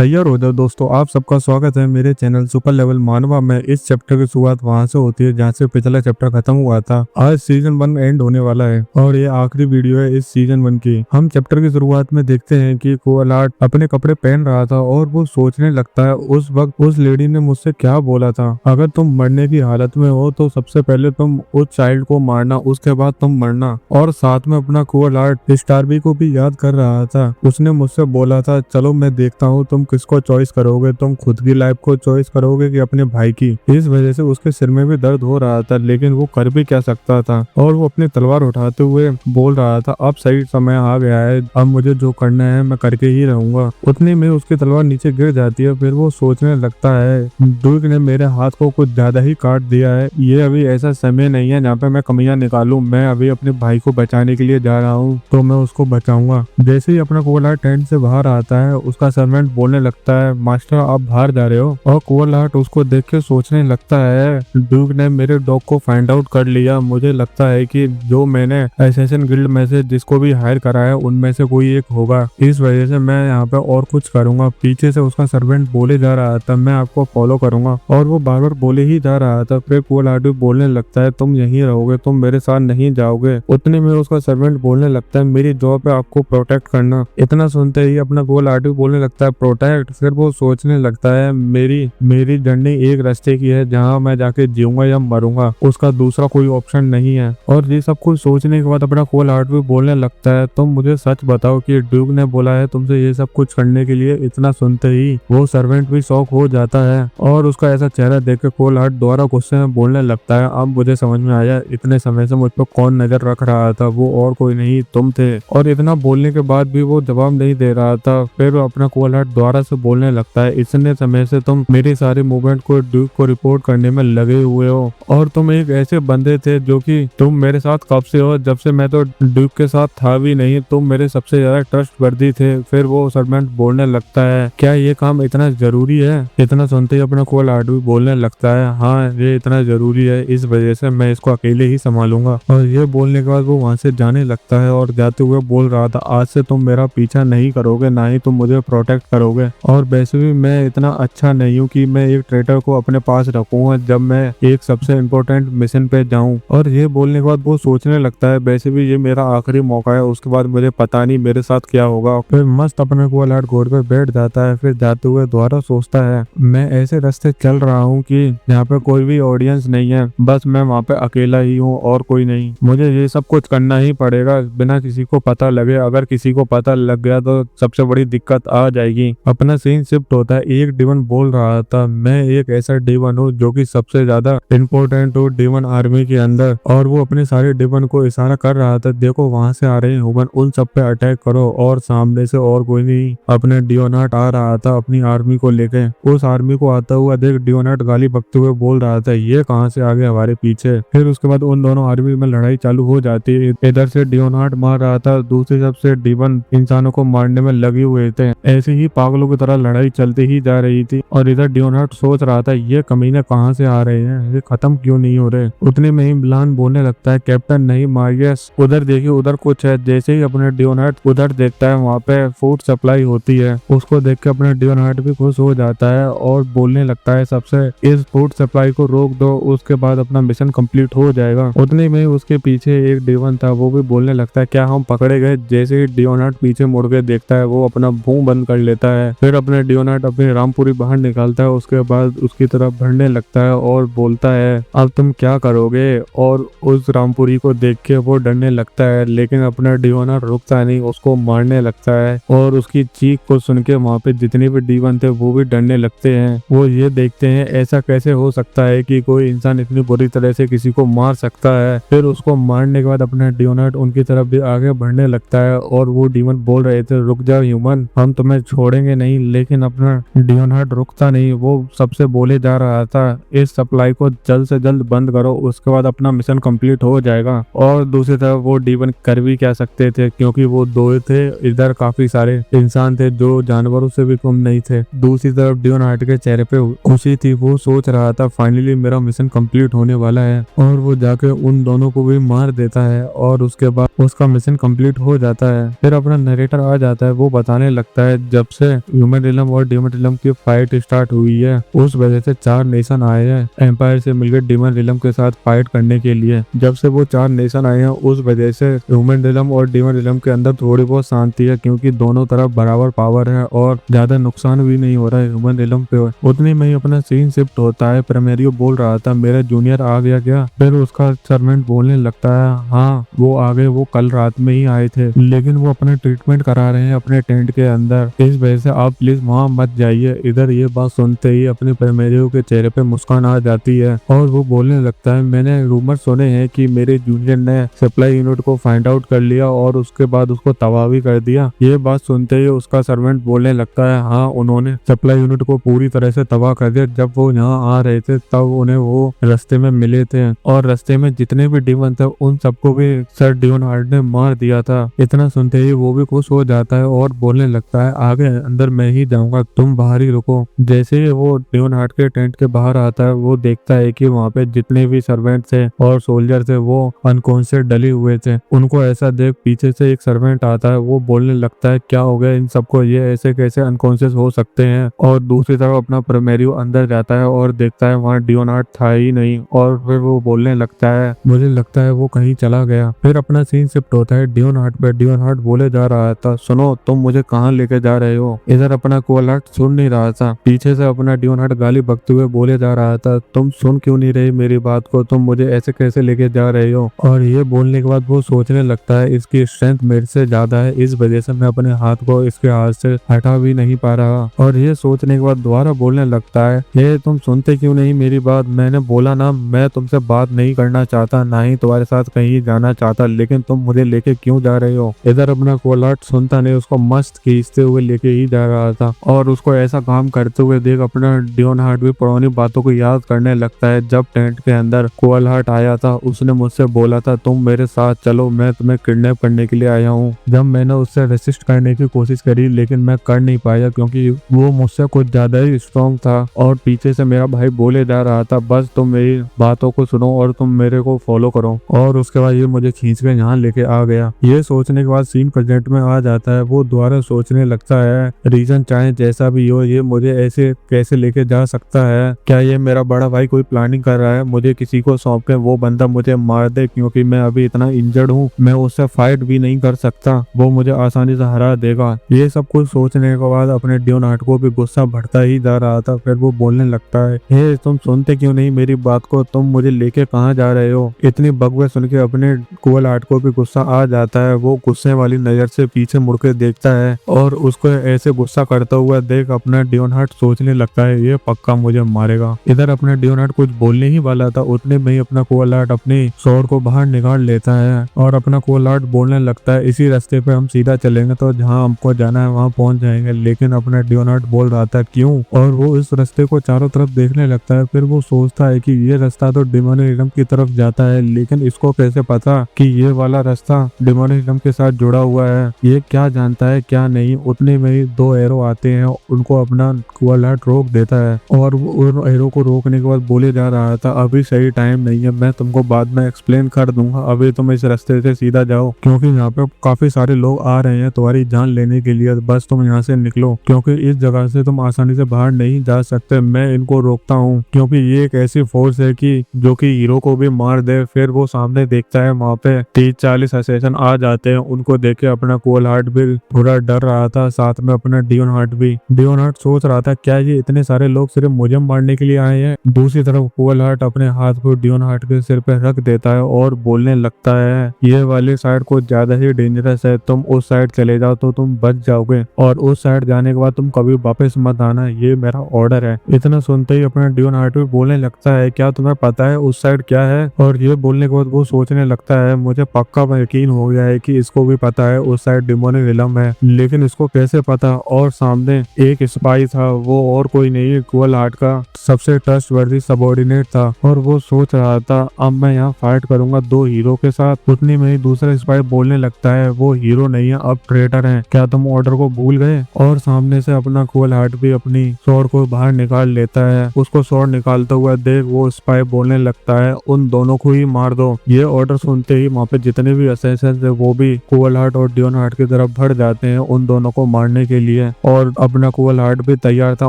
तैयार हो जाओ दोस्तों, आप सबका स्वागत है मेरे चैनल सुपर लेवल मानवा में। इस चैप्टर की शुरुआत वहां से होती है जहां से पिछला चैप्टर खत्म हुआ था। आज सीजन 1 एंड होने वाला है और ये आखिरी वीडियो है इस सीजन 1 की। हम चैप्टर की शुरुआत में देखते हैं कि कोलाट अपने कपड़े पहन रहा था और वो सोचने लगता है उस वक्त उस लेडी ने मुझसे क्या बोला था। अगर तुम मरने की हालत में हो तो सबसे पहले तुम उस चाइल्ड को मारना, उसके बाद तुम मरना। और साथ में अपना कोलाट स्टारबी को भी याद कर रहा था। उसने मुझसे बोला था चलो मैं देखता हूँ तुम किसको चॉइस करोगे, तुम खुद की लाइफ को चॉइस करोगे कि अपने भाई की। इस वजह से उसके सिर में भी दर्द हो रहा था, लेकिन वो कर भी क्या सकता था। और वो अपनी तलवार उठाते हुए बोल रहा था अब सही समय आ गया है, अब मुझे जो करना है मैं करके ही रहूंगा। उतने में उसकी तलवार नीचे गिर जाती है। फिर वो सोचने लगता है ड्यूक ने मेरे हाथ को कुछ ज्यादा ही काट दिया है, ये अभी ऐसा समय नहीं है जहाँ पे मैं कमियां निकालूं। मैं अभी अपने भाई को बचाने के लिए जा रहा हूँ तो मैं उसको बचाऊंगा। जैसे ही अपना कोलाट टेंट से बाहर आता है उसका सर्वेंट बोलने लगता है मास्टर आप बाहर जा रहे हो। और कोलाट उसको देख के सोचने लगता है ड्यूक ने मेरे डॉग को फाइंड आउट कर लिया। मुझे लगता है कि जो मैंने असैसिन गिल्ड में से जिसको भी हायर करा है उनमें से कोई एक होगा, इस वजह से मैं यहाँ पे और कुछ करूंगा। पीछे से उसका सर्वेंट बोले जा रहा था मैं आपको फॉलो करूंगा, और वो बार बार बोले ही जा रहा था। फिर कोलाट भी बोलने लगता है तुम यहीं रहोगे, तुम मेरे साथ नहीं जाओगे। उतने में उसका सर्वेंट बोलने लगता है मेरी जॉब है आपको प्रोटेक्ट करना। इतना सुनते ही अपना कोलाट भी बोलने लगता है प्रोटेक्ट। फिर वो सोचने लगता है मेरी जर्नी एक रास्ते की है, जहाँ मैं जाके जीऊंगा या मरूंगा, उसका दूसरा कोई ऑप्शन नहीं है। और ये सब कुछ सोचने के बाद अपना कोलाट भी बोलने लगता है तुम मुझे सच बताओ कि ड्यूक ने बोला है तुमसे ये सब कुछ करने के लिए। इतना सुनते ही वो सर्वेंट भी शॉक हो जाता है और उसका ऐसा चेहरा देख के कोलाट दोबारा गुस्से में बोलने लगता है अब मुझे समझ में आया इतने समय से मुझ पर कौन नजर रख रहा था, वो और कोई नहीं तुम थे। और इतना बोलने के बाद भी वो जवाब नहीं दे रहा था। फिर वो अपना कोलाट दोबारा से बोलने लगता है इतने समय से तुम मेरी सारी मूवमेंट को ड्यूक को रिपोर्ट करने में लगे हुए हो, और तुम एक ऐसे बंदे थे जो कि तुम मेरे साथ कब से हो, जब से मैं तो ड्यूक के साथ था भी नहीं, तुम मेरे सबसे ज्यादा ट्रस्ट वर्दी थे। फिर वो सर्वेंट बोलने लगता है क्या ये काम इतना जरूरी है। इतना सुनते ही अपना कोलाट भी बोलने लगता है हाँ ये इतना जरूरी है, इस वजह से मैं इसको अकेले ही संभालूंगा। और ये बोलने के बाद वो वहां से जाने लगता है और जाते हुए बोल रहा था आज से तुम मेरा पीछा नहीं करोगे, ना ही तुम मुझे प्रोटेक्ट करोगे। और वैसे भी मैं इतना अच्छा नहीं हूँ कि मैं एक ट्रेटर को अपने पास रखूंगा जब मैं एक सबसे इम्पोर्टेंट मिशन पे जाऊं। और ये बोलने के बाद वो सोचने लगता है वैसे भी ये मेरा आखिरी मौका है, उसके बाद मुझे पता नहीं मेरे साथ क्या होगा। फिर मस्त अपने कोलाट घोड़े पे बैठ जाता है। फिर जाते हुए दोबारा सोचता है मैं ऐसे रास्ते चल रहा हूँ कि यहाँ पे कोई भी ऑडियंस नहीं है, बस मैं वहाँ पे अकेला ही हूँ और कोई नहीं। मुझे ये सब कुछ करना ही पड़ेगा बिना किसी को पता लगे। अगर किसी को पता लग गया तो सबसे बड़ी दिक्कत आ जाएगी। अपना सीन शिफ्ट होता है। एक डीवन बोल रहा था मैं एक ऐसा डीवन हूँ जो कि सबसे ज्यादा इम्पोर्टेंट हो डीवन आर्मी के अंदर, और वो अपने सारे डीवन को इशारा कर रहा था देखो वहां से आ रहे हैं ह्यूमन, उन सब पे अटैक करो। और सामने से और कोई नहीं अपने डियोनाट आ रहा था अपनी आर्मी को लेके। उस आर्मी को आता हुआ देख डियोनाट गाली बकते हुए बोल रहा था ये कहाँ से आ गए हमारे पीछे। फिर उसके बाद उन दोनों आर्मी में लड़ाई चालू हो जाती है। इधर से डियोनाट मार रहा था, दूसरी तरफ से डीवन इंसानों को मारने में लगे हुए थे। ऐसे ही पागलों की तरह लड़ाई चलती ही जा रही थी। और इधर डियोनाट सोच रहा था ये कमीने कहाँ से आ रहे हैं, ये खत्म क्यों नहीं हो रहे। उतने में ही मिलान बोलने लगता है कैप्टन नहीं मारिए, उधर देखिए उधर कुछ है। जैसे ही अपने डियोनाट उधर देखता है वहाँ पे फूड सप्लाई होती है। उसको देख के अपना डियोनाट भी खुश हो जाता है और बोलने लगता है सबसे इस फूड सप्लाई को रोक दो, उसके बाद अपना मिशन कंप्लीट हो जाएगा। उतने में उसके पीछे एक डीवन था, वो भी बोलने लगता है क्या हम पकड़े गए। जैसे ही डियोनाट पीछे मुड़ के देखता है वो अपना मुंह बंद कर लेता है। फिर अपने डियोनाट अपनी रामपुरी बाहर निकालता है, उसके बाद उसकी तरफ बढ़ने लगता है और बोलता है अब तुम क्या करोगे। और उस रामपुरी को देख के वो डरने लगता है, लेकिन अपना डियोनाट रुकता नहीं, उसको मारने लगता है। और उसकी चीख को सुन के वहाँ पे जितने भी डीवन थे वो भी डरने लगते हैं। वो ये देखते हैं ऐसा कैसे हो सकता है कि कोई इंसान इतनी बुरी तरह से किसी को मार सकता है। फिर उसको मारने के बाद अपना डियोनाट उनकी तरफ भी आगे बढ़ने लगता है। और वो डीवन बोल रहे थे रुक जाओ ह्यूमन, हम तुम्हें छोड़ेंगे नहीं, लेकिन अपना डियोनाट रुकता नहीं। वो सबसे बोले जा रहा था इस सप्लाई को जल्द से जल्द बंद करो, उसके बाद अपना मिशन कंप्लीट हो जाएगा। और दूसरी तरफ वो डीवन कर भी क्या सकते थे क्योंकि वो दो थे, इधर काफी सारे इंसान थे जो जानवरों से भी कम नहीं थे। दूसरी तरफ डियोनाट के चेहरे पे खुशी थी, वो सोच रहा था फाइनली मेरा मिशन कंप्लीट होने वाला है। और वो जाके उन दोनों को भी मार देता है और उसके बाद उसका मिशन कंप्लीट हो जाता है। फिर अपना नरेटर आ जाता है, वो बताने लगता है जब से ह्यूमन रिलम और डीमन रिलम की फाइट स्टार्ट हुई है, उस वजह से 4 नेशन आए हैं एम्पायर से मिलकर डीमन रिलम के साथ फाइट करने के लिए। जब से वो 4 नेशन आए हैं उस वजह से ह्यूमन रिलम और डीमन रिलम के अंदर थोड़ी बहुत शांति है, क्योंकि दोनों तरफ बराबर पावर है और ज्यादा नुकसान भी नहीं हो रहा है ह्यूमन रिलम पे। उतनी में ही अपना सीन शिफ्ट होता है। प्रेमेरियो बोल रहा था मेरा जूनियर आ गया क्या? फिर उसका सर्वेंट बोलने लगता है हाँ वो आ गए, वो कल रात में ही आए थे, लेकिन वो अपना ट्रीटमेंट करा रहे हैं अपने टेंट के अंदर, इस वजह से आप प्लीज वहाँ मत जाइए। इधर ये बात सुनते ही अपने प्रेमेरियो के चेहरे पे मुस्कान आ जाती है और वो बोलने लगता है मैंने रूमर सुने हैं कि मेरे जूनियर ने सप्लाई यूनिट को फाइंड आउट कर लिया और उसके बाद उसको तबाह भी कर दिया। ये बात सुनते ही उसका सर्वेंट बोलने लगता है हाँ उन्होंने सप्लाई यूनिट को पूरी तरह से तबाह कर दिया। जब वो यहाँ आ रहे थे तब उन्हें वो रास्ते में मिले थे और रास्ते में जितने भी डीमन थे उन सबको भी सर डियोनहार्ट ने मार दिया था। इतना सुनते ही वो भी खुश हो जाता है और बोलने लगता है आगे अंदर मैं ही जाऊंगा, तुम बाहर ही रुको। जैसे ही वो डियोनहार्ट के टेंट के बाहर आता है वो देखता है कि वहाँ पे जितने भी सर्वेंट थे और सोल्जर थे वो अनकॉन्शियस डले हुए थे। उनको ऐसा देख पीछे से एक सर्वेंट आता है, वो बोलने लगता है क्या हो गया इन सबको, ये ऐसे कैसे अनकॉन्शियस हो सकते हैं। और दूसरी तरफ अपना प्रेमेरियो अंदर जाता है और देखता है वहाँ डियोनहार्ट था ही नहीं और फिर वो बोलने लगता है मुझे लगता है वो कहीं चला गया। फिर अपना सीन शिफ्ट होता है डियोनहार्ट पे। डियोनहार्ट बोले जा रहा था सुनो तुम मुझे कहाँ लेके जा रहे हो। इधर अपना कोलार्ट सुन नहीं रहा था, पीछे से अपना डियोनहार्ट गाली बकते हुए बोले जा रहा था तुम सुन क्यों नहीं रहे मेरी बात को, तुम मुझे ऐसे कैसे लेके जा रहे हो। और ये बोलने के बाद वो सोचने लगता है इसकी स्ट्रेंथ मेरे से ज्यादा है, इस वजह से मैं अपने हाथ को इसके हाथ से हटा भी नहीं पा रहा। और ये सोचने के बाद दोबारा बोलने लगता है ये तुम सुनते क्यों नहीं मेरी बात, मैंने बोला ना मैं तुमसे बात नहीं करना चाहता, ना ही तुम्हारे साथ कहीं जाना चाहता, लेकिन तुम मुझे लेके क्यों जा रहे हो। इधर अपना कोलार्ट सुनता नहीं, उसको मस्त खींचते हुए लेके ही जा रहा था और उसको ऐसा काम करते हुए देख अपना डियोनहार्ट भी पुरानी बातों को याद करने लगता है। जब टेंट के अंदर कोलार्ट आया था उसने मुझसे बोला था तुम मेरे साथ चलो, मैं तुम्हें किडनैप करने के लिए आया हूँ। जब मैंने उससे रेसिस्ट करने की कोशिश करी लेकिन मैं कर नहीं पाया क्योंकि वो मुझसे कुछ ज्यादा ही स्ट्रॉन्ग था और पीछे से मेरा भाई बोले जा रहा था बस तुम मेरी बातों को सुनो और तुम मेरे को फॉलो करो। और उसके बाद ये मुझे खींच के यहाँ लेके आ गया। ये सोचने के बाद सीन प्रेजेंट में आ जाता है। वो दोबारा सोचने लगता है रीजन चाहे जैसा भी हो ये मुझे ऐसे कैसे लेके जा सकता है, क्या ये मेरा बड़ा भाई कोई प्लानिंग कर रहा है मुझे किसी को सौंप के वो बंदा मुझे मार दे, क्योंकि मैं अभी इतना इंजर्ड हूँ, मैं उससे फाइट भी नहीं कर सकता, वो मुझे आसानी से हरा देगा। ये सब कुछ सोचने के बाद अपने डियोनहार्ट को भी गुस्सा बढ़ता ही जा रहा था। फिर वो बोलने लगता है हे तुम सुनते क्यों नहीं मेरी बात को, तुम मुझे लेके कहाँ जा रहे हो। इतनी बकवास सुन के अपने कोलार्ट को भी गुस्सा आ जाता है। वो गुस्से वाली नजर से पीछे मुड़ के देखता है और उसको ऐसे गुस्सा करता हुआ देख अपना डियोनहार्ट सोचने लगता है ये पक्का मुझे मारेगा। इधर अपना डियोनहार्ट कुछ बोलने ही वाला था उतने में ही अपना कोलार्ट अपनी स्वॉर्ड को बाहर निकाल लेता है और अपना कोलार्ट बोलने लगता है इसी रास्ते पे हम सीधा चलेंगे तो जहाँ हमको जाना है वहाँ पहुंच जाएंगे। लेकिन अपना डियोनहार्ट बोल रहा था क्यों, और वो इस रास्ते को चारों तरफ देखने लगता है। फिर वो सोचता है कि ये रास्ता तो डिमोनिज्म की तरफ जाता है, लेकिन इसको कैसे पता कि ये वाला रास्ता डिमोनिज्म के साथ जुड़ा हुआ है, ये क्या जानता है क्या नहीं। उतने में ही 2 एरो आते हैं, उनको अपना कोलार्ट रोक देता है और उन एरो को रोकने के बाद बोले जा रहा था अभी सही टाइम नहीं है, मैं तुमको बाद में एक्सप्लेन कर दूंगा, अभी तुम इस रास्ते से सीधा जाओ क्योंकि यहाँ पे काफी सारे लोग आ रहे हैं तुम्हारी जान लेने के लिए, बस तुम यहाँ से निकलो क्योंकि इस जगह से तुम आसानी से बाहर नहीं जा सकते, मैं इनको रोकता हूँ क्योंकि ये एक ऐसी फोर्स है कि जो कि हीरो को भी मार दे। फिर वो सामने देखता है वहाँ पे 30-40 असैसिन आ जाते हैं, उनको देख के अपना कोलार्ट भी थोड़ा डर रहा था, साथ में अपना डियोनहार्ट भी। डियोनहार्ट सोच रहा था क्या ये इतने सारे लोग सिर्फ मुझे मारने के लिए आए हैं। दूसरी तरफ कोलार्ट अपने हाथ को डियोनहार्ट के सिर पे रख देता है और बोलने लगता है ये वाली साइड को ज्यादा ही डेंजरस है, तुम उस साइड चले जाओ तो तुम बच जाओगे और उस साइड जाने के बाद तुम कभी वापस मत आना, ये मेरा ऑर्डर है। इतना सुनते ही अपना डियोनहार्ट भी बोलने लगता है क्या तुम्हें पता है उस साइड क्या है। और ये बोलने के बाद वो सोचने लगता है मुझे पक्का यकीन हो गया है कि इसको भी पता है उस साइड डिमोनिक रिलम है, लेकिन इसको कैसे पता। और सामने एक स्पाई था, वो और कोई नहीं कोलार्ट का सबसे ट्रस्टवर्दी सबऑर्डिनेट था और वो सोच रहा था अब मैं यहाँ फाइट करूंगा 2 हीरो के साथ। उतनी में ही दूसरा स्पाई बोलने लगता है वो हीरो नहीं है अब ट्रेटर है, क्या तुम ऑर्डर को भूल गए। और सामने से अपना कोलार्ट भी अपनी स्वॉर्ड को बाहर निकाल लेता है। उसको स्वॉर्ड निकालता हुआ देख वो स्पाई बोलने लगता है उन दोनों को ही मार दो। ये ऑर्डर सुनते ही वहाँ पे जितने भी असैसिन थे वो भी कोलार्ट और डियोनहार्ट की तरफ बढ़ जाते हैं उन दोनों को मारने के लिए। लिए और अपना कोवल हार्ट भी तैयार था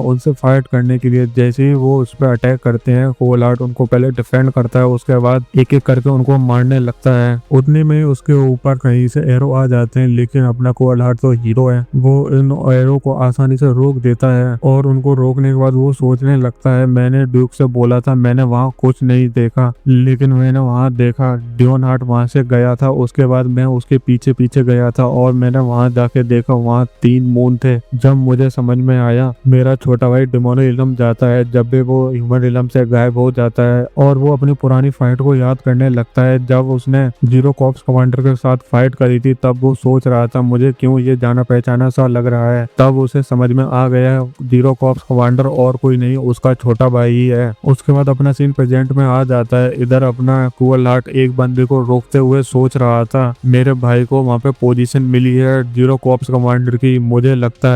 उनसे फाइट करने के लिए। जैसे ही वो उस पर अटैक करते हैं, कोवल हार्ट उनको पहले डिफेंड करता है, उसके बाद एक एक करके उनको मारने लगता है। उतने में उसके ऊपर कहीं से एरो आ जाते हैं, लेकिन अपना कोवल हार्ट तो हीरो है, वो इन एरो को आसानी से रोक देता है। और उनको रोकने के बाद वो सोचने लगता है, मैंने ड्यूक से बोला था, मैंने वहाँ कुछ नहीं देखा, लेकिन मैंने वहाँ देखा, डियोन हार्ट वहाँ से गया था, उसके बाद मैं उसके पीछे पीछे गया था और मैंने वहाँ जाके देखा, वहाँ 3 मून थे। जब मुझे समझ में आया मेरा छोटा भाई डिमोनो इलम जाता है, जब भी वो ह्यूमन इलम से गायब हो जाता है और वो अपनी पुरानी फाइट को याद करने लगता है। जब उसने जीरो कॉप्स कमांडर के साथ फाइट करी थी, तब वो सोच रहा था मुझे क्यों ये जाना पहचाना सा लग रहा है। तब उसे समझ में आ गया जीरो कॉप्स कमांडर और कोई नहीं, उसका छोटा भाई ही है। उसके बाद अपना सीन प्रेजेंट में आ जाता है। इधर अपना कोवल हार्ट एक बंदे को रोकते हुए सोच रहा था, मेरे भाई को वहाँ पे पोजीशन मिली है जीरो कॉप्स कमांडर की, मुझे लगता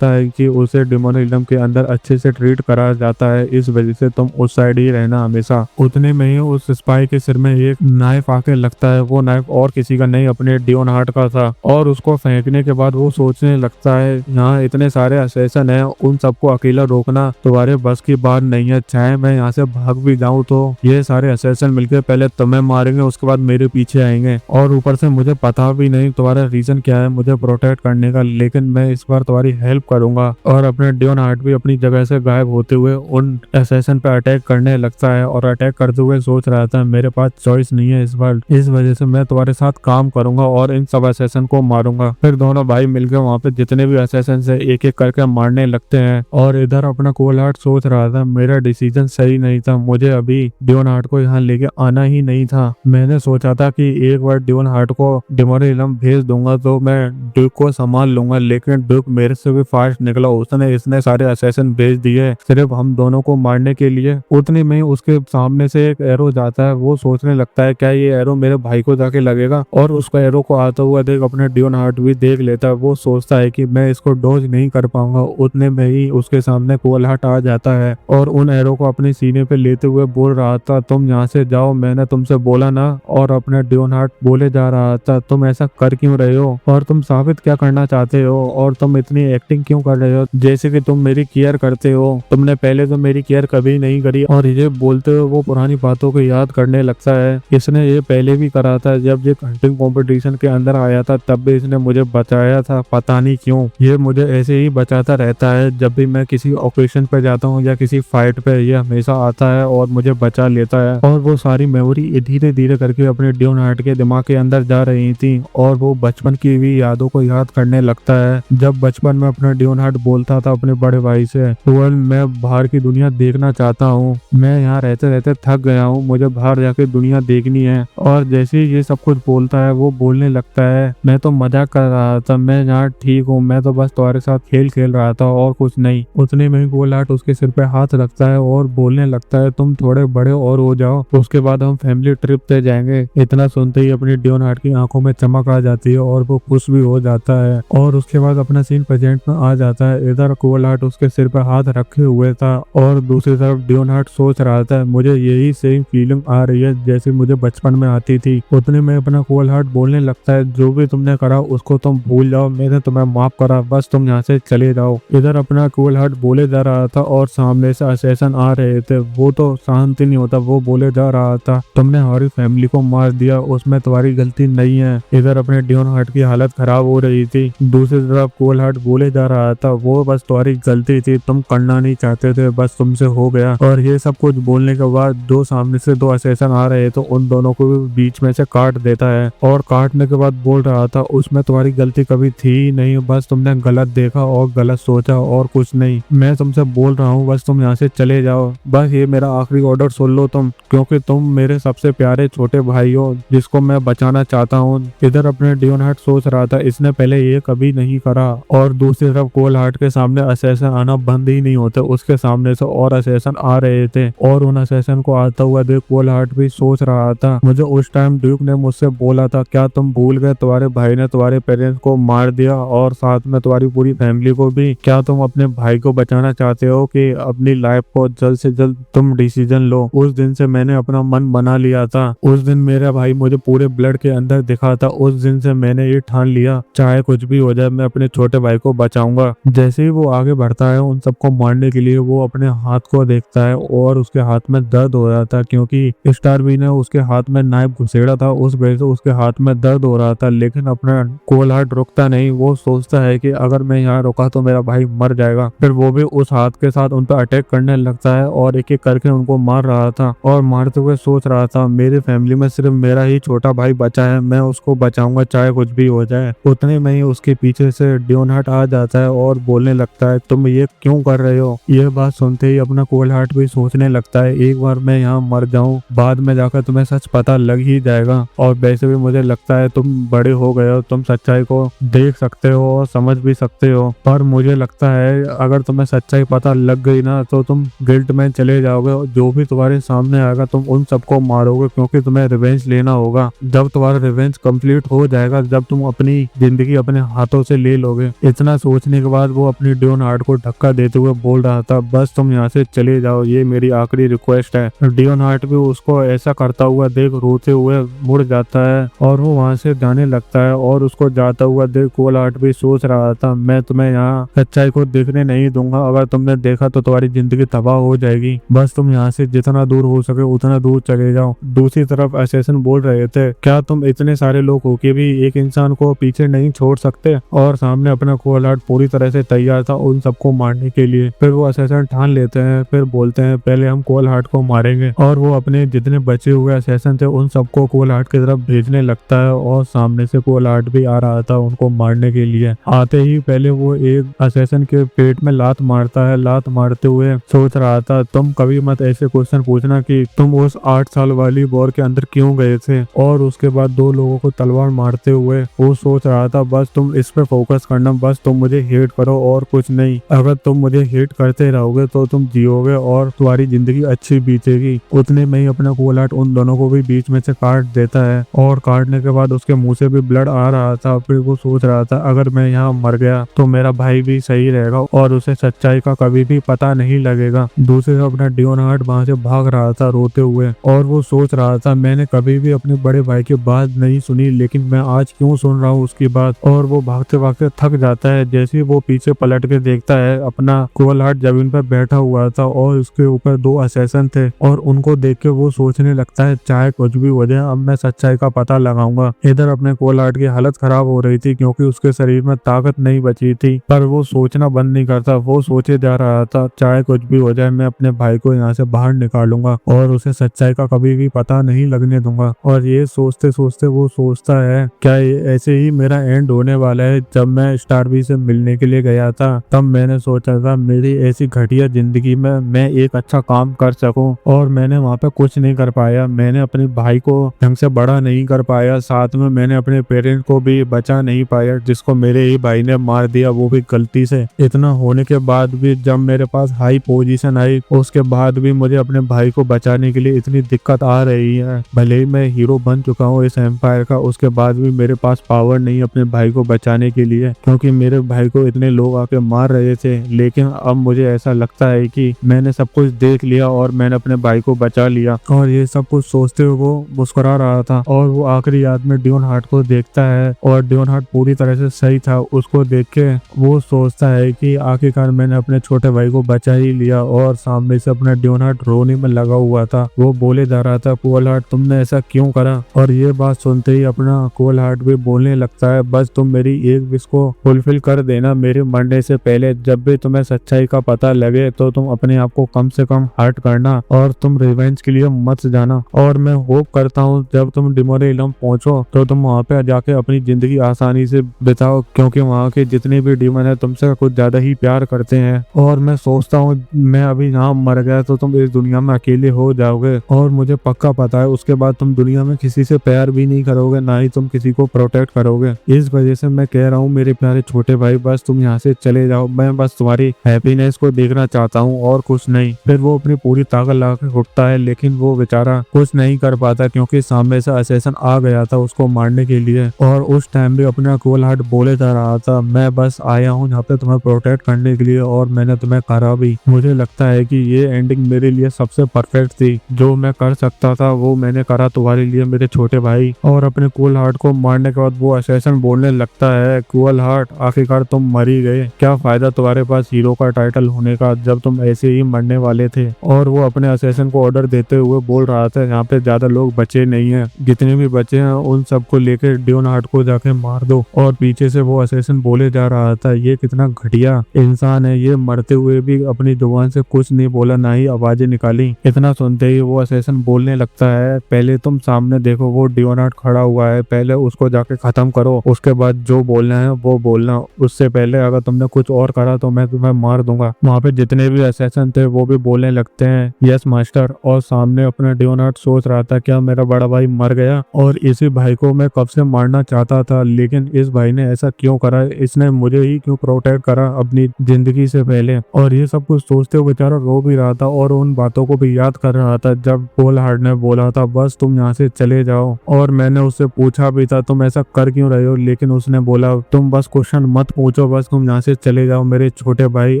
है कि उसे डिमोनो इलम के अंदर अच्छे से ट्रीट करा जाता है, इस वजह से तुम उस साइड ही रहना हमेशा। उतने में ही उस स्पाई के सिर में एक नाइफ आके लगता है। वो नाइफ और किसी का नहीं, अपने डियोन हार्ट का था। और उसको फेंकने के बाद वो सोचने लगता है, यहाँ इतने सारे असैसन हैं, उन सबको अकेला रोकना तुम्हारे बस की बात नहीं है। चाहे मैं यहाँ से भाग भी जाऊँ तो ये सारे असैसन मिलकर पहले तुम्हें मारेंगे, उसके बाद मेरे पीछे आएंगे। और ऊपर से मुझे पता भी नहीं तुम्हारा रीजन क्या है मुझे प्रोटेक्ट करने का, लेकिन मैं इस बार तुम्हारी हेल्प करूंगा। और अपने डियोन हार्ट भी अपनी जगह से गायब होते हुए उन असैसन पे अटैक करने लगता है और अटैक करते हुए सोच रहा था, मेरे पास चॉइस नहीं है इस बार, इस वजह से मैं तुम्हारे साथ काम करूंगा और इन सब असैसन को मारूंगा। फिर दोनों भाई मिलकर वहाँ पे जितने भी असैसन है एक एक करके मारने लगते हैं। और इधर अपना कोवल हार्ट सोच रहा था, मेरा डिसीजन सही नहीं था, मुझे अभी डियोन हार्ट को यहाँ लेके आना ही नहीं था। मैंने सोचा था कि एक बार डियोन हार्ट को डिमोनो इलम भेज दूंगा तो मैं ड्यूक को संभाल लूंगा, लेकिन ड्यूक मेरे से भी फास्ट निकला, उसने इसने सारे असैसन भेज दिए सिर्फ हम दोनों को मारने के लिए। उतने में उसके सामने से एक एरो जाता है। वो सोचने लगता है क्या ये एरो मेरे भाई को जाके लगेगा, और उसका एरो को आता हुआ देख अपने डियोन हार्ट भी देख लेता है। वो सोचता है कि मैं इसको डॉज नहीं कर पाऊंगा। उतने में ही उसके सामने कोवल हार्ट आ जाता है और उन एरो को अपने सीने पे लेते हुए बोल रहा था, तुम यहाँ से जाओ, मैंने तुमसे बोला ना। और अपने डियोन हार्ट बोले जा रहा था, तुम ऐसा कर क्यों रहे हो और तुम साबित क्या करना चाहते हो और तुम इतनी एक्टिंग क्यों कर रहे हो जैसे कि तुम मेरी केयर करते हो, तुमने पहले तो मेरी केयर कभी नहीं करी। और ये बोलते हुए वो पुरानी बातों को याद करने लगता है। इसने ये पहले भी करा था, जब ये हंटिंग कंपटीशन के अंदर आया था तब भी इसने मुझे बचाया था, पता नहीं क्यों ये मुझे ऐसे ही बचाता रहता है। जब भी मैं किसी ऑपरेशन पे जाता हूँ या किसी फाइट पे ये हमेशा आता है और मुझे बचा लेता है। और वो सारी मेमोरी धीरे धीरे करके अपने डियोन हार्ट के दिमाग के अंदर जा रही थी और वो बचपन की भी यादों को याद करने लगता है। जब बचपन में अपना डियोन हार्ट बोलता था अपने बड़े भाई से, ट्वेल्व मैं बाहर की दुनिया देखना चाहता हूँ, मैं यहाँ रहते रहते थक गया हूँ, मुझे बाहर जाके दुनिया देखनी है। और जैसे ही ये सब कुछ बोलता है वो बोलने लगता है, मैं तो मजाक कर रहा था, मैं यहाँ ठीक हूँ, मैं तो बस तुम्हारे साथ खेल खेल रहा था और कुछ नहीं। उतने में कोवल हार्ट उसके सिर पे हाथ रखता है और बोलने लगता है, तुम थोड़े बड़े और हो जाओ, उसके बाद हम फैमिली ट्रिप पे जाएंगे। इतना सुनते ही अपनी डियोन हार्ट की आंखों में चमक आ जाती है और वो खुश भी हो जाता है। और उसके बाद अपना सीन प्रेजेंट में आ जाता है। इधर कोवल हार्ट उसके सिर पे हाथ रखे हुए था और दूसरी तरफ डियोन हार्ट सोच रहा था, मुझे यही सेम फीलिंग आ रही है जैसे मुझे बचपन में आती थी। उतने में अपना कोवल हार्ट बोलने लगता है, जो भी तुमने करा उसको तुम भूल जाओ, मैंने तुम्हें माफ करा, बस तुम यहाँ से चले जाओ। इधर अपना कोवल हार्ट बोले जा रहा था और सामने से असैसन आ रहे थे। वो तो शांत नहीं होता, वो बोले जा रहा था, तुमने हमारी फैमिली को मार दिया, उसमें तुम्हारी गलती नहीं है। इधर अपने डियोन हार्ट की हालत खराब हो रही थी। दूसरी तरफ कोवल हार्ट बोले जा रहा था, वो बस तुम्हारी गलती थी, तुम करना नहीं चाहते थे, बस तुमसे हो गया। और ये सब कुछ बोलने के बाद दो सामने से दो असैसन आ रहे तो उन दोनों को भी बीच में से काट देता है और काटने के बाद बोल रहा था, उसमें तुम्हारी गलती कभी थी ही नहीं, बस तुमने गलत देखा और गलत सोचा और कुछ नहीं। मैं तुमसे बोल रहा हूँ बस तुम यहाँ से चले जाओ, बस ये मेरा आखिरी ऑर्डर सुन लो तुम, क्योंकि तुम मेरे सबसे प्यारे छोटे भाई हो जिसको मैं बचाना चाहता हूँ। इधर अपने डियोन हार्ट सोच रहा था, इसने पहले ये कभी नहीं करा। और दूसरी तरफ कोवल हार्ट के सामने असैसन आना बंद ही नहीं होते, उसके सामने से और असैसन आ रहे थे और उन असैसन को आता हुआ देख कोवल हार्ट भी सोच रहा था, मुझे उस टाइम ड्यूक ने मुझसे बोला था, क्या तुम भूल गए, तुम्हारे भाई ने तुम्हारे पेरेंट्स को मार दिया और साथ में तुम्हारी पूरी फैमिली को भी, क्या तुम अपने भाई को बचाना चाहते हो कि अपनी लाइफ को जल्द से जल्द तुम डिसीजन लो। उस दिन से मैंने अपना मन बना लिया था, उस दिन मेरा भाई मुझे पूरे ब्लड के अंदर दिखा था, उस दिन से मैंने ये ठान लिया चाहे कुछ भी हो जाए मैं अपने अपने छोटे भाई को बचाऊंगा। जैसे ही वो आगे बढ़ता है उन सबको मारने के लिए, वो अपने हाथ को देखता है और उसके हाथ में दर्द हो रहा था क्योंकि स्टारबी ने उसके हाथ में नाइफ घुसेड़ा था, उस वजह से उसके हाथ में दर्द हो रहा था। लेकिन अपना कोल हार्ट रुकता नहीं, वो सोचता है कि अगर मैं यहाँ रुका तो मेरा भाई मर जाएगा। फिर वो भी उस हाथ के साथ उन पर अटैक करने लगता है और एक एक करके उनको मार रहा था और मारते हुए सोच रहा था मेरी फैमिली में सिर्फ मेरा ही छोटा भाई बचा है, मैं उसको बचाऊंगा चाहे कुछ भी हो जाए। उतने में ही उसके पीछे से लियोनहार्ड आ जाता है और बोलने लगता है तुम ये क्यों कर रहे हो। यह बात सुनते ही अपना कोल हार्ट भी सोचने लगता है एक बार मैं यहाँ मर जाऊं, बाद में जाकर तुम्हें सच पता लग ही जाएगा। और वैसे भी मुझे लगता है तुम बड़े हो गए हो, तुम सच्चाई को देख सकते हो और समझ भी सकते हो, पर मुझे लगता है अगर तुम्हें सच्चाई पता लग गई ना तो तुम गिल्ट में चले जाओगे और जो भी तुम्हारे सामने आएगा तुम उन सबको मारोगे क्योंकि तुम्हें रिवेंज लेना होगा। जब तुम्हारा रिवेंज कंप्लीट हो जाएगा, जब तुम अपनी जिंदगी अपने हाथों से ले लोगे। इतना सोचने के बाद वो अपनी लियोनहार्ड को धक्का देते हुए बोल रहा था बस तुम यहाँ से चले जाओ, ये मेरी आखिरी रिक्वेस्ट है। लियोनहार्ड भी उसको ऐसा करता हुआ देख रोते हुए मुड़ जाता है और वो वहाँ से जाने लगता है और उसको जाता हुआ देख कोल हार्ट भी सोच रहा था मैं तुम्हें यहाँ सच्चाई को देखने नहीं दूंगा, अगर तुमने देखा तो तुम्हारी जिंदगी तबाह हो जाएगी, बस तुम यहाँ से जितना दूर हो सके उतना दूर चले जाओ। दूसरी तरफ असैसिन बोल रहे थे क्या तुम इतने सारे लोग होके भी एक इंसान को पीछे नहीं छोड़ सकते, और सामने अपना कोल हार्ट पूरी तरह से तैयार था उन सबको मारने के लिए। फिर वो असैसिन ठान लेते हैं, फिर बोलते हैं पहले हम कोल हार्ट को मारेंगे, और वो अपने जितने बचे हुए असैसिन थे उन सबको कोल हार्ट की तरफ भेजने लगता है और सामने से कोल हार्ट भी आ रहा था उनको मारने के लिए। आते ही पहले वो एक असैसिन के पेट में लात मारता है, लात मारते हुए सोच रहा था तुम कभी मत ऐसे क्वेश्चन पूछना कि तुम उस 8 साल वाली वॉर के अंदर क्यों गए थे। और उसके बाद 2 लोगों को तलवार मारते हुए वो सोच रहा था बस तुम इस पे फोकस करना, बस तुम मुझे हेट करो और कुछ नहीं, अगर तुम मुझे हेट करते रहोगे तो तुम जियोगे और तुम्हारी जिंदगी अच्छी बीतेगी। उतने में ही अपना कोल हार्ट उन दोनों को भी बीच में से काट देता है और काटने के बाद उसके मुंह से भी ब्लड आ रहा था। फिर वो सोच रहा था अगर मैं यहाँ मर गया तो मेरा भाई भी सही रहेगा और उसे सच्चाई का कभी भी पता नहीं लगेगा। दूसरी तरफ अपना लियोनहार्ड वहां से भाग रहा था रोते हुए और वो सोच रहा था मैंने कभी भी अपने बड़े भाई की बात नहीं सुनी, लेकिन मैं आज क्यों सुन रहा हूँ उसकी बात। और वो भागते भागते थक जाता है। जैसे ही वो पीछे पलट के देखता है अपना कोल हार्ट जमीन पर बैठा हुआ था और उसके ऊपर 2 असैसिन थे और उनको देख के वो सोचने लगता है चाहे कुछ भी हो जाए अब मैं सच्चाई का पता लगाऊंगा। इधर अपने कोल हार्ट की हालत खराब हो रही थी क्योंकि उसके शरीर में ताकत नहीं बची थी, पर वो सोचना बंद नहीं करता। वो सोचे जा रहा था चाहे कुछ भी हो जाए मैं अपने भाई को यहाँ से बाहर निकालूंगा और उसे सच्चाई का कभी भी पता नहीं लगने दूंगा। और ये सोचते सोचते वो सोचता है क्या ऐसे ही मेरा एंड होने वाला है। जब मैं स्टारबी से मिलने के लिए गया था तब मैंने सोचा था मेरी ऐसी घटिया जिंदगी में मैं एक अच्छा काम कर सकूं और मैंने वहाँ पे कुछ नहीं कर पाया। मैंने अपने भाई को ढंग से बड़ा नहीं कर पाया, साथ में मैंने अपने पेरेंट्स को भी बचा नहीं पाया जिसको मेरे ही भाई ने मार दिया वो भी गलती से। इतना होने के बाद भी जब मेरे पास हाई पोजीशन आई उसके बाद भी मुझे अपने भाई को बचाने के लिए इतनी दिक्कत आ रही है। भले ही मैं हीरो बन चुका हूँ इस एम्पायर का, उसके बाद भी मेरे पास पावर नहीं अपने भाई को बचाने के लिए क्योंकि मेरे भाई को इतने लोग आके मार रहे थे। लेकिन अब मुझे ऐसा लगता है कि मैंने सब कुछ देख लिया और मैंने अपने भाई को बचा लिया। और ये सब कुछ सोचते हुए वो मुस्कुरा रहा था और वो आखिरी याद में लियोनहार्ड को देखता है और लियोनहार्ड पूरी तरह से सही था। उसको देख के वो सोचता है कि आखिरकार मैंने अपने छोटे भाई को बचा ही लिया। और सामने से अपना लियोनहार्ड रोने में लगा हुआ था। वो बोले जा रहा था कोल हार्ट तुमने ऐसा क्यों करा। और ये बात सुनते ही अपना कोल हार्ट भी बोलने लगता है बस तुम मेरी एक विश को फुलफिल कर देना, मेरे मरने से पहले जब भी तुम्हें सच्चाई का पता लगे तो तुम अपने आप को कम से कम हर्ट करना और तुम रिवेंज के लिए मत जाना। और मैं होप करता हूँ जब तुम डिमोरेलम पहुंचो तो तुम वहाँ पे जाके अपनी जिंदगी आसानी से बिताओ क्योंकि वहाँ के जितने भी डीमन है तुमसे कुछ ज्यादा ही प्यार करते हैं। और मैं सोचता हूँ मैं अभी यहाँ मर गया तो तुम इस दुनिया में अकेले हो जाओगे और मुझे पक्का पता है उसके बाद तुम दुनिया में किसी से प्यार भी नहीं करोगे, ना ही तुम किसी को प्रोटेक्ट करोगे। इस वजह से मैं कह रहा हूँ मेरे प्यारे छोटे भाई बस तुम यहाँ से चले जाओ, मैं बस तुम्हारी हैप्पीनेस को देखना चाहता हूँ और कुछ नहीं। फिर वो अपनी पूरी ताकत लगा के उठता है लेकिन वो बेचारा कुछ नहीं कर पाता क्योंकि सामने से असैसिन आ गया था उसको मारने के लिए। और उस टाइम भी अपना कोल हार्ट बोले जा रहा था मैं बस आया हूँ यहाँ पे तुम्हें प्रोटेक्ट करने के लिए और मैंने तुम्हें करा भी। मुझे लगता है कि ये एंडिंग मेरे लिए सबसे परफेक्ट थी, जो मैं कर सकता था वो मैंने करा तुम्हारे लिए मेरे छोटे भाई। और अपने कोल हार्ट को मारने के बाद वो असैसिन बोलने लगता है कोल पर्पल हार्ट, आखिरकार तुम मर ही गए। क्या फायदा तुम्हारे पास हीरो का टाइटल होने का जब तुम ऐसे ही मरने वाले थे। और वो अपने असैसिन को ऑर्डर देते हुए बोल रहा था यहाँ पे ज्यादा लोग बचे नहीं है, जितने भी बचे हैं उन सबको लेकर डियोन हार्ट को जाके मार दो। और पीछे से वो असैसिन बोले जा रहा था ये कितना घटिया इंसान है, ये मरते हुए भी अपनी जुबान से कुछ नहीं बोला, ना ही आवाजें निकाली। इतना सुनते ही वो असैसिन बोलने लगता है पहले तुम सामने देखो, वो डियोन हार्ट खड़ा हुआ है, पहले उसको जाके खत्म करो, उसके बाद जो बोलना है वो बोलना। उससे पहले अगर तुमने कुछ और करा तो मैं तुम्हें मार दूंगा। वहाँ पे जितने भी असैसिन थे वो भी बोलने लगते हैं यस मास्टर। और सामने अपना डियोन हार्ट सोच रहा था क्या मेरा बड़ा भाई मर गया, और इसी भाई को मैं कब से मारना चाहता था, लेकिन इस भाई ने ऐसा क्यों करा, इसने मुझे ही क्यों प्रोटेक्ट करा अपनी जिंदगी से पहले। और ये सब कुछ सोचते हुए बेचारा रो भी रहा था और उन बातों को भी याद कर रहा था जब पोल हार्ट ने बोला था बस तुम यहाँ से चले जाओ। और मैंने उससे पूछा भी था तुम ऐसा कर क्यों रहे हो, लेकिन उसने बोला तुम बस क्वेश्चन मत पूछो, बस तुम यहाँ से चले जाओ मेरे छोटे भाई।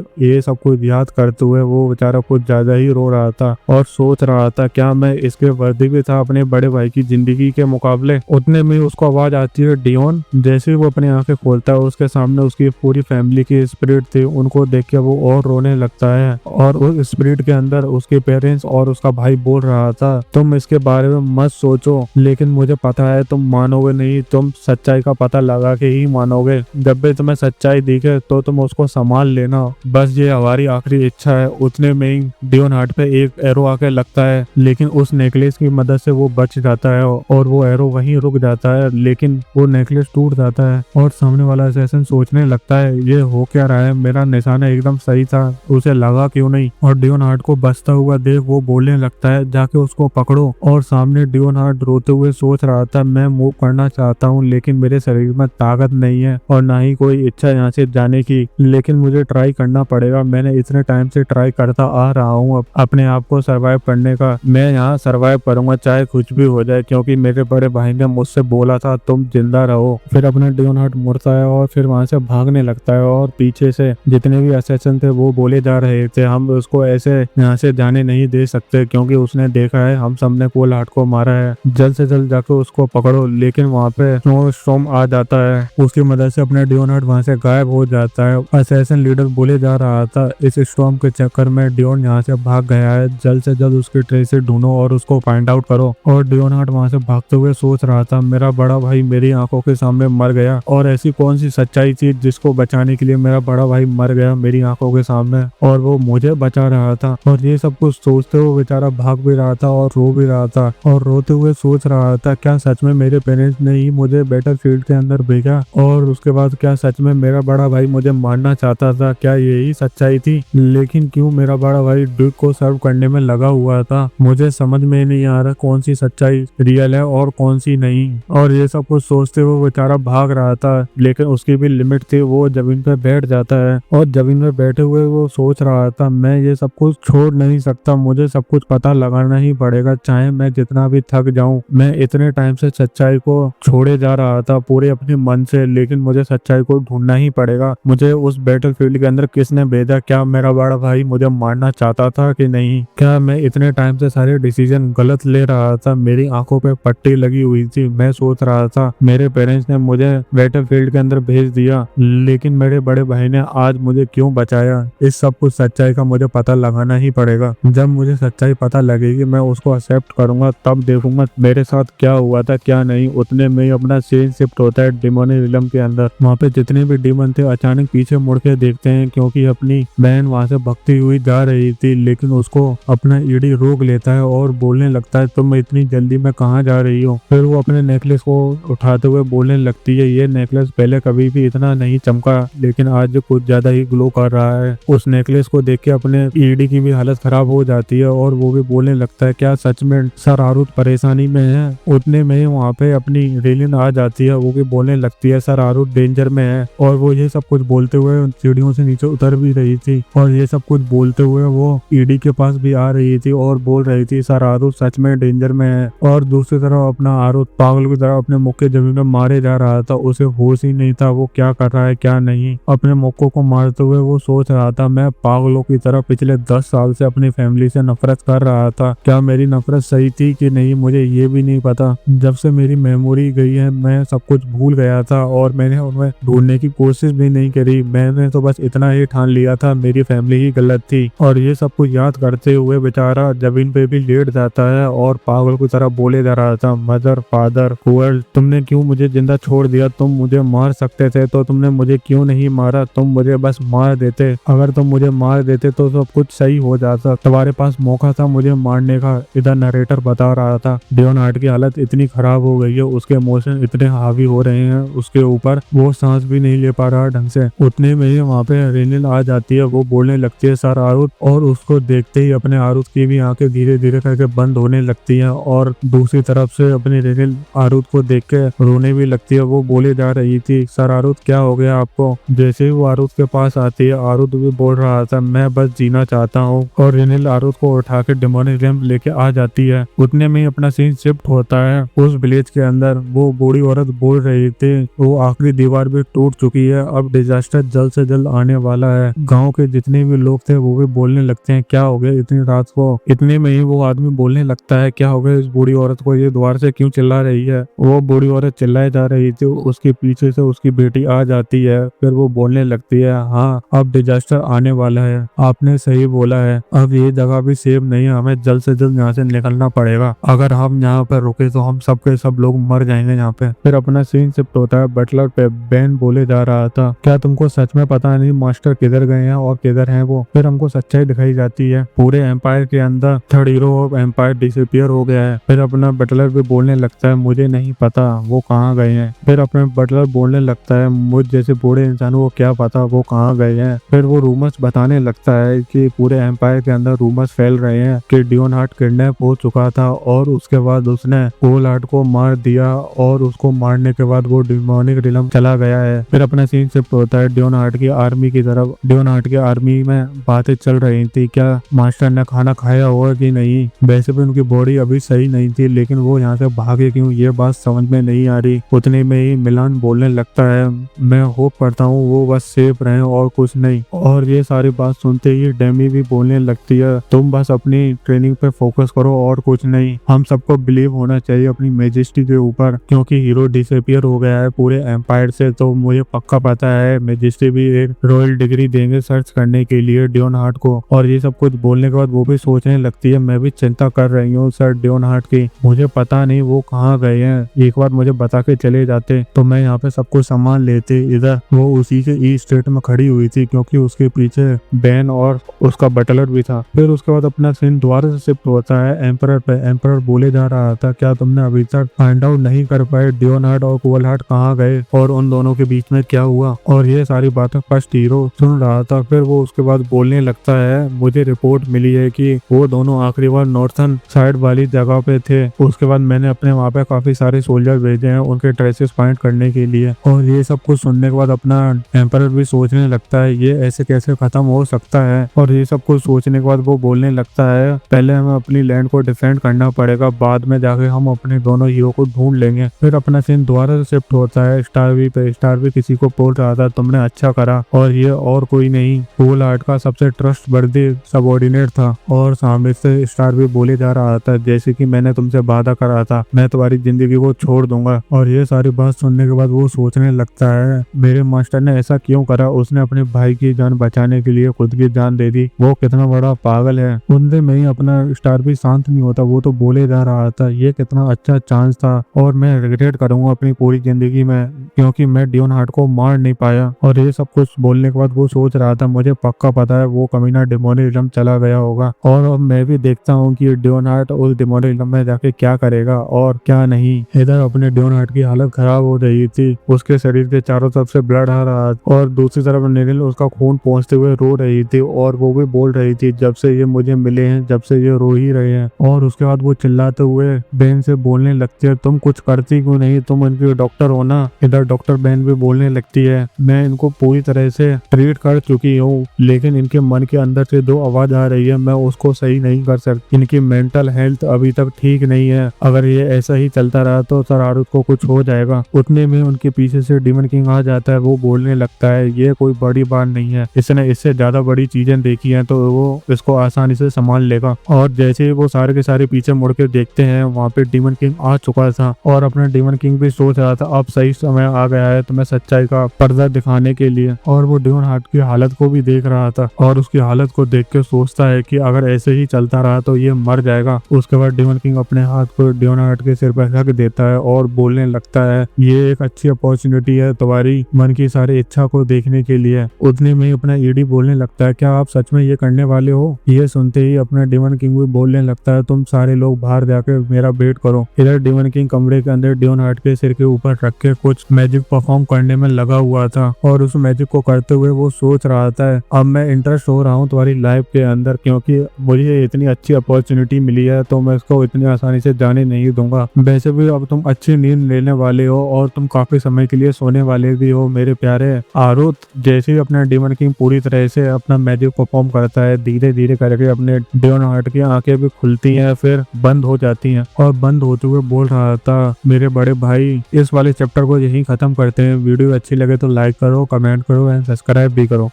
ये सब कुछ याद करते हुए वो बेचारा कुछ ज्यादा ही रो रहा था और सोच रहा था क्या मैं इसके वर्दी भी था अपने बड़े भाई की जिंदगी के मुकाबले। उतने में उसको आवाज आती है डियोन। जैसे ही वो अपनी आंखें खोलता है उसके सामने उसकी पूरी फैमिली की स्पिरिट थी, उनको देख के वो और रोने लगता है। और उस स्पिरिट के अंदर उसके पेरेंट्स और उसका भाई बोल रहा था तुम इसके बारे में मत सोचो, लेकिन मुझे पता है तुम मानोगे नहीं, तुम सच्चाई का पता लगा के ही मानोगे, जब भी तुम्हें सच्चाई दिखे तो तुम उसको संभाल लेना, बस ये हमारी आखिरी इच्छा है। उतने में ही डियोन हार्ट पे एक एरो आके लगता है, लेकिन उस नेकलेस की मदद से वो बच जाता है और वो एरो वहीं रुक जाता है, लेकिन वो नेकलेस टूट जाता है। और सामने वाला असैसिन सोचने लगता है ये हो क्या रहा है, मेरा निशाना एकदम सही था, उसे लगा क्यों नहीं। और डियोन हार्ट को बचता हुआ देख वो बोलने लगता है जाके उसको पकड़ो। और सामने डियोन हार्ट रोते हुए सोच रहा था मैं मूव करना चाहता हूँ, लेकिन मेरे शरीर में ताकत नहीं है और ना ही कोई इच्छा यहाँ से जाने की, लेकिन मुझे ट्राई करना पड़ेगा। मैंने इतने टाइम से ट्राई करता आ रहा हूँ अपने आप को सरवाइव करने का, मैं यहाँ सरवाइव करूंगा चाहे कुछ भी हो जाए, क्योंकि मेरे बड़े भाई ने मुझसे बोला था तुम जिंदा रहो। फिर अपना डियोन हार्ट मुड़ता है और फिर वहां से भागने लगता है। और पीछे से जितने भी असैसिन थे वो बोले जा रहे थे हम उसको ऐसे यहाँ से जाने नहीं दे सकते, क्योंकि उसने देखा है हम सबने पोल हार्ट को मारा है, जल्द से जल्द जाकर उसको पकड़ो। लेकिन वहाँ पे स्नो स्टॉर्म आ जाता है, उसकी मदद से अपना डियोन हार्ट वहाँ से गायब हो जाता है। असैसिन लीडर बोले जा रहा था इस स्टॉर्म के चक्कर में डियोन यहाँ से भाग गया है, जल्द से जल्द उसकी ट्रेस ढूंढो और उसको फाइंड आउट करो। और डियोन हार्ट वहाँ से भागते हुए सोच रहा था मेरा बड़ा भाई मेरी आंखों के सामने मर गया, और ऐसी कौन सी सच्चाई थी जिसको बचाने के लिए मेरा बड़ा भाई मर गया मेरी आंखों के सामने और वो मुझे बचा रहा था। और ये सब कुछ सोचते हुए बेचारा भाग भी रहा था और रो भी रहा था और रोते हुए सोच रहा था क्या सच में मेरे पेरेंट्स ने ही मुझे बैटलफील्ड के अंदर भेजा, और उसके बाद क्या सच में मेरा बड़ा भाई मुझे मारना चाहता था, क्या यही सच्चाई थी। लेकिन क्यों मेरा बड़ा भाई ड्यूक को सर्व करने में लगा हुआ था, मुझे समझ में नहीं आ रहा कौन सी सच्चाई रियल है और कौन सी नहीं। और ये सब कुछ सोचते हुए बेचारा भाग रहा था, लेकिन उसकी भी लिमिट थी, वो जमीन पे बैठ जाता है और जमीन पे बैठे हुए वो सोच रहा था मैं ये सब कुछ छोड़ नहीं सकता, मुझे सब कुछ पता लगाना ही पड़ेगा, चाहे मैं जितना भी थक जाऊं। मैं इतने टाइम से सच्चाई को छोड़े जा रहा था पूरे अपने मन से, लेकिन मुझे सच्चाई को ढूंढना ही पड़ेगा। मुझे उस बैटलफील्ड के अंदर किसने भेजा, क्या मेरा बड़ा भाई मुझे मारना चाहता था कि नहीं, क्या मैं इतने टाइम से सारे डिसीजन गलत ले रहा था, मेरी आंखों पे पट्टी लगी हुई थी। मैं सोच रहा था मेरे पेरेंट्स ने मुझे बैटलफील्ड के अंदर भेज दिया, लेकिन मेरे बड़े भाई ने आज मुझे क्यों बचाया। इस सब कुछ सच्चाई का मुझे पता लगाना ही पड़ेगा। जब मुझे सच्चाई पता लगेगी मैं उसको एक्सेप्ट करूंगा, तब देखूंगा मेरे साथ क्या हुआ था क्या नहीं। उतने में ही अपना सीन शिफ्ट होता है डिमोनी रिलम के अंदर। वहाँ पे जितने भी डिमन थे अचानक पीछे मुड़ के देखते हैं, क्योंकि अपनी बहन वहाँ से भगती हुई जा रही थी, लेकिन उसको अपना ईडी रोक लेता है और बोलने लगता है तुम इतनी जल्दी में कहाँ जा रही हो। फिर वो अपने नेकलेस को उठाते हुए बोलने लगती है ये नेकलेस पहले कभी भी इतना नहीं चमका, लेकिन आज कुछ ज्यादा ही ग्लो कर रहा है। उस नेकलेस को देख के अपने ईडी की भी हालत खराब हो जाती है और वो भी बोलने लगता है क्या सच में सर आरुत परेशानी में है। उतने में ही वहाँ पे अपनी रेलिन आ जाती है, वो भी बोलने लगती है सर आरुत डेंजर में है। और वो ये सब कुछ बोलते हुए सीढ़ियों से नीचे उतर भी रही थी और ये सब कुछ बोलते हुए वो ईडी के पास भी आ रही थी और बोल रही थी सर आरुत सच में डेंजर में है। और दूसरी तरफ अपना आरुत पागल की तरह अपने मुक्के जमीन में मारे जा रहा था, उसे होश ही नहीं था वो क्या कर रहा है क्या नहीं। अपने मुक्कों को मारते हुए वो सोच रहा था मैं पागलों की तरह पिछले 10 साल से अपनी फैमिली से नफरत कर रहा था, क्या मेरी नफरत सही थी कि नहीं मुझे ये भी नहीं पता। जब से मेरी मेमोरी गई है मैं सब कुछ भूल गया था और मैंने उन्हें ढूंढने की कोशिश भी नहीं करी। मैंने तो बस इतना ही ठान लिया था मेरी फैमिली ही गलत थी। और ये सब कुछ याद करते हुए बेचारा जमीन पे भी लेट जाता है और पागल की तरह बोले जा रहा था, मदर फादर क्रूअल, तुमने क्यों मुझे जिंदा छोड़ दिया? तुम मुझे मार सकते थे तो तुमने मुझे क्यों नहीं मारा? तुम मुझे बस मार देते। अगर तुम मुझे मार देते तो सब कुछ सही हो जाता। तुम्हारे पास मौका था मुझे मारने का। इधर नरेटर बता रहा था लियोनार्ड की हालत इतनी खराब हो गई है, उसके इमोशन इतने हावी हो रहे हैं उसके ऊपर, वो सांस भी नहीं ले पा रहा ढंग से। उतने में ही वहाँ पे रेनिल आ जाती है। वो बोलने लगती है सर आरुत, और उसको देखते ही अपने आरुत की भी आंखें धीरे धीरे करके बंद होने लगती हैं और दूसरी तरफ से अपनी रेनिल आरुत को देख के रोने भी लगती है। वो बोले जा रही थी सर आरुत क्या हो गया आपको? जैसे ही वो आरुत के पास आती है, आरुत भी बोल रहा था मैं बस जीना चाहता हूँ, और रेनिल आरुत को उठा के डेमोनिक रैंप लेके आ जाती है। उतने में ही अपना सीन शिफ्ट होता है उस विलेज के अंदर। वो बूढ़ी औरत बोल रही थी वो आखिरी दीवार भी टूट चुकी है, अब डिजास्टर जल्द से जल्द आने वाला है। गांव के जितने भी लोग थे वो भी बोलने लगते हैं क्या हो गया इतनी रात को? इतने में ही वो आदमी बोलने लगता है क्या हो गया इस बूढ़ी औरत को, ये द्वार से क्यों चिल्ला रही है? वो बूढ़ी औरत चिल्लाए जा रही थी, उसके पीछे से उसकी बेटी आ जाती है। फिर वो बोलने लगती है हाँ अब डिजास्टर आने वाला है, आपने सही बोला है, अब ये जगह भी सेफ नहीं है, हमें जल्द से जल्द यहाँ से निकलना पड़ेगा। अगर हम यहाँ पर रुके तो हम सबके सब लोग मर जाएंगे यहाँ पे। फिर अपना सीन शिफ्ट होता है बटलर पे। बेन बोले जा रहा था क्या तुमको सच में पता नहीं मास्टर किधर गए हैं और किधर हैं वो? फिर हमको सच्चाई दिखाई जाती है पूरे एम्पायर के अंदर third hero of empire disappear हो गया है। फिर अपना बटलर भी बोलने लगता है मुझे नहीं पता वो कहाँ गए हैं। फिर अपना बटलर बोलने लगता है मुझ जैसे बूढ़े इंसानों को क्या पता वो कहाँ गए हैं। फिर वो रूमर्स बताने लगता है कि पूरे एम्पायर के अंदर रूमर्स फैल रहे हैं कि लियोनार्ड किडनैप हो चुका था और उसके बाद उसने कोलार्ड को मार दिया और उसको मारने के बाद वो डिमोनिक रिलम चला गया है। फिर अपना सीन शिफ्ट होता है लियोनार्ड की आर्मी की तरफ। लियोनार्ड की आर्मी में बातें चल रही थी क्या मास्टर ने खाना खाया होगा कि नहीं। वैसे भी उनकी बॉडी अभी सही नहीं थी लेकिन वो यहाँ से भागे क्यों ये बात समझ में नहीं आ रही। उतने में ही मिलान बोलने लगता है मैं होप करता हूँ वो बस सेफ रहे और कुछ नहीं। और ये सारी बात सुनते ही डेमी भी बोलने लगती है तुम बस अपनी ट्रेनिंग पे फोकस करो और कुछ नहीं। हम सबको बिलीव होना चाहिए अपनी मेजेस्टी के ऊपर, क्योंकि हीरो डिसअपियर हो गया है पूरे एम्पायर से। तो मुझे पक्का पता है मेजेस्टी भी एक रॉयल डिग्री देंगे सर्च करने के लिए लियोनार्ड को। और ये सब कुछ बोलने के बाद वो भी सोचने लगती है मैं भी चिंता कर रही हूँ सर लियोनार्ड की, मुझे पता नहीं वो कहाँ गए हैं, एक बार मुझे बता के चले जाते तो मैं यहाँ पे सब कुछ सामान लेते। इधर वो उसी के ई स्टेट में खड़ी हुई थी क्योंकि उसके पीछे बेन और उसका बटलर भी था। फिर उसके बाद अपना सीन दोबारा से शिफ्ट होता है एम्परर पे। एम्परर बोले जा रहा था क्या तुमने अभी तक फाइंड आउट नहीं कर पाए लियोनार्ड और कोलार्ड कहाँ गए और उन दोनों के बीच में क्या हुआ? और ये सारी बातें फर्स्ट हीरो सुन रहा था। फिर वो उसके बाद बोलने लगता है मुझे रिपोर्ट मिली है कि वो दोनों आखिरी बार नॉर्थन साइड वाली जगह पे थे। उसके बाद मैंने अपने वहाँ पे काफी सारे सोल्जर भेजे हैं उनके ट्रेसेस फाइंड करने के लिए। और ये सब कुछ सुनने के बाद अपना एम्परर भी सोचने लगता है ये ऐसे कैसे खत्म हो सकता है। और ये सब कुछ सोचने के बाद वो बोलने लगता है पहले हमें अपनी लैंड को डिफेंड करना पड़ेगा, बाद में जाके हम अपने दोनों हीरो को ढूंढ लेंगे। फिर अपना सीन दोबारा से शिफ्ट होता है स्टारवी पे। स्टारवी किसी को बोल रहा था तुमने अच्छा करा, और ये और कोई नहीं कोलार्ड का सबसे ट्रस्ट वर्दी सबऑर्डिनेट था। और सामने से स्टारवी बोले जा रहा था जैसे कि मैंने तुमसे वादा करा था मैं तुम्हारी जिंदगी को छोड़ दूंगा। और ये सारी बात सुनने के बाद वो सोचने लगता है मेरे मास्टर ने ऐसा क्यों करा, उसने अपने भाई की जान बचाने के लिए खुद की जान दे दी, वो कितना बड़ा पागल है। उनसे में ही अपना स्टारवी शांत नहीं होता, वो तो बोले जा रहा था ये कितना अच्छा चांस था और मैं रिग्रेट करूंगा अपनी पूरी जिंदगी में क्योंकि मैं लियोनार्ड को मार नहीं पाया। और ये सब कुछ बोलने के बाद वो सोच रहा था मुझे पक्का पता है वो कमीना डेमोनिक रिलम चला गया होगा, और अब मैं भी देखता हूँ कि लियोनार्ड उस डेमोनिक रिलम में जाके क्या करेगा और क्या नहीं। इधर अपने लियोनार्ड की हालत खराब हो रही थी, उसके शरीर के चारों तरफ से ब्लड आ रहा था और दूसरी तरफ नेरिल उसका खून पहुंचते हुए रो रही थी और वो भी बोल रही थी जब से ये मुझे मिले हैं जब से ये रो ही रहे हैं। और उसके बाद वो चिल्लाते हुए बेन से बोलने लगती है तुम कुछ करती क्यों नहीं, तुम इनकी डॉक्टर हो ना। इधर डॉक्टर बेन भी बोलने लगती है मैं इनको पूरी तरह से ट्रीट कर चुकी हूँ लेकिन इनके मन के अंदर से दो आवाज आ रही है मैं उसको सही नहीं कर सकती, इनकी मेंटल हेल्थ अभी तक ठीक नहीं है, अगर ये ऐसा ही चलता रहा तो सर आरुत को कुछ हो जाएगा। उतने में उनके पीछे से डीमन किंग आ जाता है, वो बोलने लगता है ये कोई बड़ी बात नहीं है, इसने इससे ज्यादा बड़ी चीजें देखी हैं तो वो इसको आसानी से संभाल लेगा। और जैसे ही वो सारे के सारे पीछे मुड़ के देखते हैं वहाँ पे डीमन किंग आ चुका था और अपना डीमन किंग भी सोच रहा था अब सही समय आ गया है तुम्हें सच्चाई का पर्दा दिखाने के लिए। और वो डेमन हार्ट की हालत को भी देख रहा था और उसकी हालत को देख के सोचता है कि अगर ऐसे ही चलता रहा तो ये मर जाएगा। उसके बाद डेमन किंग अपने हाथ को डेमन हार्ट के सिर पर रख देता है और बोलने लगता है ये एक अच्छी अपॉर्चुनिटी है तुम्हारी मन की सारी इच्छा को देखने के लिए। उतने में ही अपना ईडी बोलने लगता है क्या आप सच में ये करने वाले हो। ये सुनते ही अपना डेमन किंग भी बोलने लगता है तुम सारे लोग बाहर जाके मेरा वेट करो। इधर डेमन किंग कमरे के अंदर डेमन हार्ट के सिर के ऊपर रख के कुछ मैजिक परफॉर्म करने में लगा हुआ था और उस मैजिक को करते हुए वो सोच रहा था अब मैं इंटरेस्ट हो रहा हूँ तुम्हारी लाइफ के अंदर, क्योंकि मुझे इतनी अच्छी अपॉर्चुनिटी मिली है तो मैं इसको इतनी आसानी से जाने नहीं दूंगा। वैसे भी अब तुम अच्छी नींद लेने वाले हो और तुम काफी समय के लिए सोने वाले भी हो मेरे प्यारे आरुत। जैसे ही अपना डेमन किंग पूरी तरह से अपना मैजिक परफॉर्म करता है धीरे धीरे करके अपने डेमन हार्ट की आंखें भी खुलती हैं फिर बंद हो जाती हैं और बंद होते हुए बोल रहा था मेरे बड़े भाई इस वाले चैप्टर को यहीं खत्म करते हैं। वीडियो अच्छी लगे तो लाइक करो, कमेंट करो एंड सब्सक्राइब भी करो।